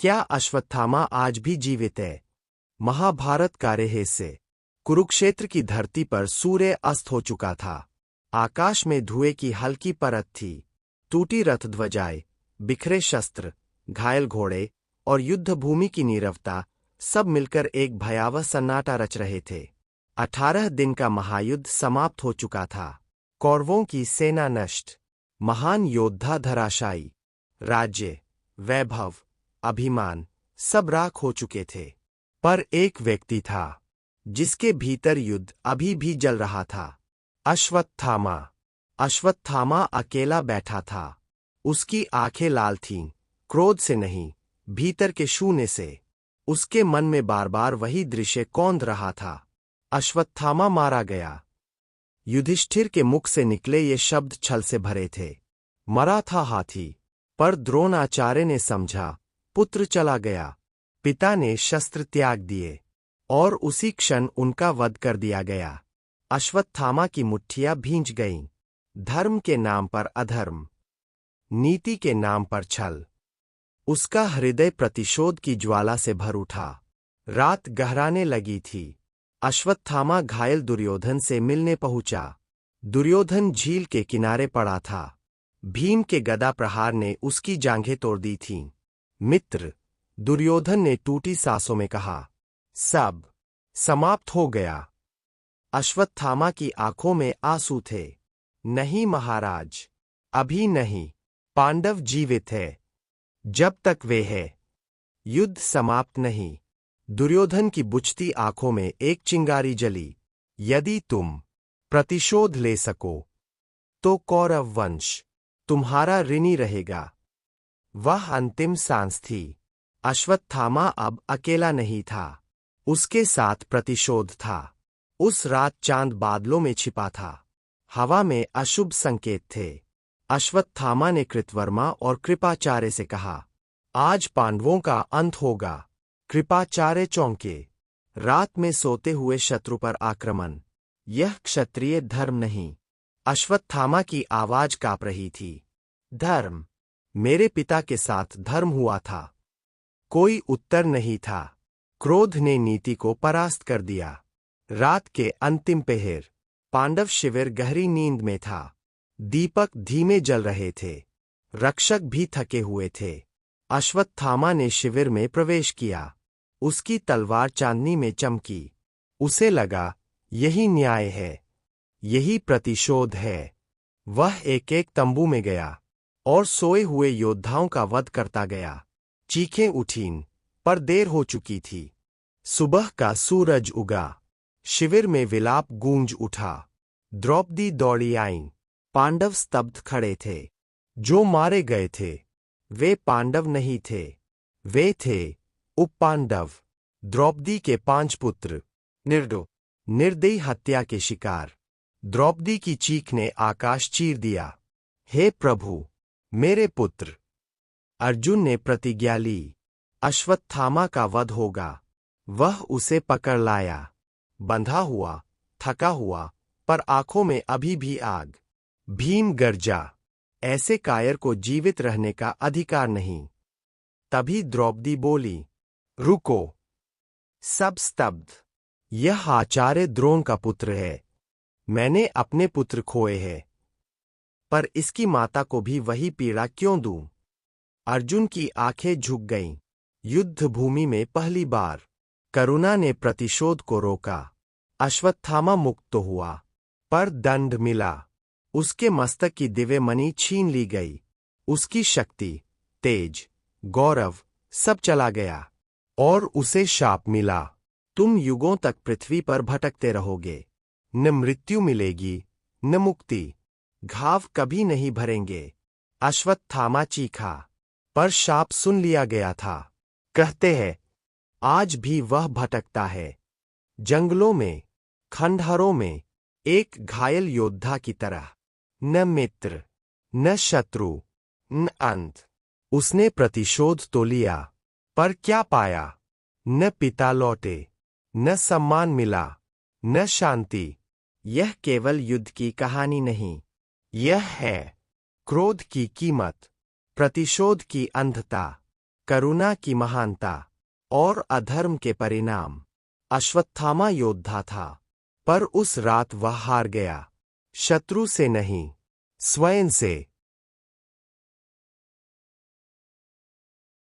क्या अश्वत्थामा आज भी जीवित है? महाभारत का रहस्य। कुरुक्षेत्र की धरती पर सूर्य अस्त हो चुका था। आकाश में धुएं की हल्की परत थी। टूटी रथ ध्वजाएं, बिखरे शस्त्र, घायल घोड़े और युद्ध भूमि की नीरवता सब मिलकर एक भयावह सन्नाटा रच रहे थे। 18 दिन का महायुद्ध समाप्त हो चुका था। कौरवों की सेना नष्ट, महान योद्धा धराशायी, राज्य, वैभव, अभिमान सब राख हो चुके थे। पर एक व्यक्ति था जिसके भीतर युद्ध अभी भी जल रहा था। अश्वत्थामा। अश्वत्थामा अकेला बैठा था। उसकी आंखें लाल थीं, क्रोध से नहीं, भीतर के शून्य से। उसके मन में बार बार वही दृश्य कौंध रहा था। अश्वत्थामा मारा गया। युधिष्ठिर के मुख से निकले ये शब्द छल से भरे थे। मरा था हाथी। पर द्रोणाचार्य ने समझा, पुत्र चला गया। पिता ने शस्त्र त्याग दिए और उसी क्षण उनका वध कर दिया गया। अश्वत्थामा की मुट्ठियां भींच गईं। धर्म के नाम पर अधर्म, नीति के नाम पर छल। उसका हृदय प्रतिशोध की ज्वाला से भर उठा। रात गहराने लगी थी। अश्वत्थामा घायल दुर्योधन से मिलने पहुंचा। दुर्योधन झील के किनारे पड़ा था। भीम के गदा प्रहार ने उसकी जांघें तोड़ दी थीं। मित्र, दुर्योधन ने टूटी सांसों में कहा, सब समाप्त हो गया। अश्वत्थामा की आंखों में आंसू थे। नहीं महाराज, अभी नहीं। पांडव जीवित है। जब तक वे हैं, युद्ध समाप्त नहीं। दुर्योधन की बुझती आंखों में एक चिंगारी जली। यदि तुम प्रतिशोध ले सको तो कौरव वंश तुम्हारा ऋणी रहेगा। वह अंतिम सांस थी। अश्वत्थामा अब अकेला नहीं था। उसके साथ प्रतिशोध था। उस रात चांद बादलों में छिपा था। हवा में अशुभ संकेत थे। अश्वत्थामा ने कृतवर्मा और कृपाचार्य से कहा, आज पांडवों का अंत होगा। कृपाचार्य चौंके। रात में सोते हुए शत्रु पर आक्रमण, यह क्षत्रिय धर्म नहीं। अश्वत्थामा की आवाज कांप रही थी। धर्म? मेरे पिता के साथ धर्म हुआ था। कोई उत्तर नहीं था। क्रोध ने नीति को परास्त कर दिया। रात के अंतिम पहर, पांडव शिविर गहरी नींद में था। दीपक धीमे जल रहे थे। रक्षक भी थके हुए थे। अश्वत्थामा ने शिविर में प्रवेश किया। उसकी तलवार चांदनी में चमकी। उसे लगा, यही न्याय है, यही प्रतिशोध है। वह एक एक तंबू में गया और सोए हुए योद्धाओं का वध करता गया। चीखें उठीं, पर देर हो चुकी थी। सुबह का सूरज उगा। शिविर में विलाप गूंज उठा। द्रौपदी दौड़ी आईं। पांडव स्तब्ध खड़े थे। जो मारे गए थे वे पांडव नहीं थे, वे थे उपपांडव। द्रौपदी के 5 पुत्र निर्दयी हत्या के शिकार। द्रौपदी की चीख ने आकाश चीर दिया। हे प्रभु, मेरे पुत्र! अर्जुन ने प्रतिज्ञा ली, अश्वत्थामा का वध होगा। वह उसे पकड़ लाया, बंधा हुआ, थका हुआ, पर आंखों में अभी भी आग। भीम गर्जा, ऐसे कायर को जीवित रहने का अधिकार नहीं। तभी द्रौपदी बोली, रुको। सब स्तब्ध। यह आचार्य द्रोण का पुत्र है। मैंने अपने पुत्र खोए हैं, पर इसकी माता को भी वही पीड़ा क्यों दूं? अर्जुन की आंखें झुक गईं। युद्ध भूमि में पहली बार करुणा ने प्रतिशोध को रोका। अश्वत्थामा मुक्त तो हुआ, पर दंड मिला। उसके मस्तक की दिव्य मणि छीन ली गई। उसकी शक्ति, तेज, गौरव सब चला गया। और उसे शाप मिला, तुम युगों तक पृथ्वी पर भटकते रहोगे। न मृत्यु मिलेगी, न मुक्ति। घाव कभी नहीं भरेंगे। अश्वत्थामा चीखा, पर शाप सुन लिया गया था। कहते हैं, आज भी वह भटकता है, जंगलों में, खंडहरों में, एक घायल योद्धा की तरह। न मित्र, न शत्रु, न अंत। उसने प्रतिशोध तो लिया, पर क्या पाया? न पिता लौटे, न सम्मान मिला, न शांति। यह केवल युद्ध की कहानी नहीं, यह है क्रोध की कीमत, प्रतिशोध की अंधता, करुणा की महानता और अधर्म के परिणाम। अश्वत्थामा योद्धा था, पर उस रात वह हार गया। शत्रु से नहीं, स्वयं से।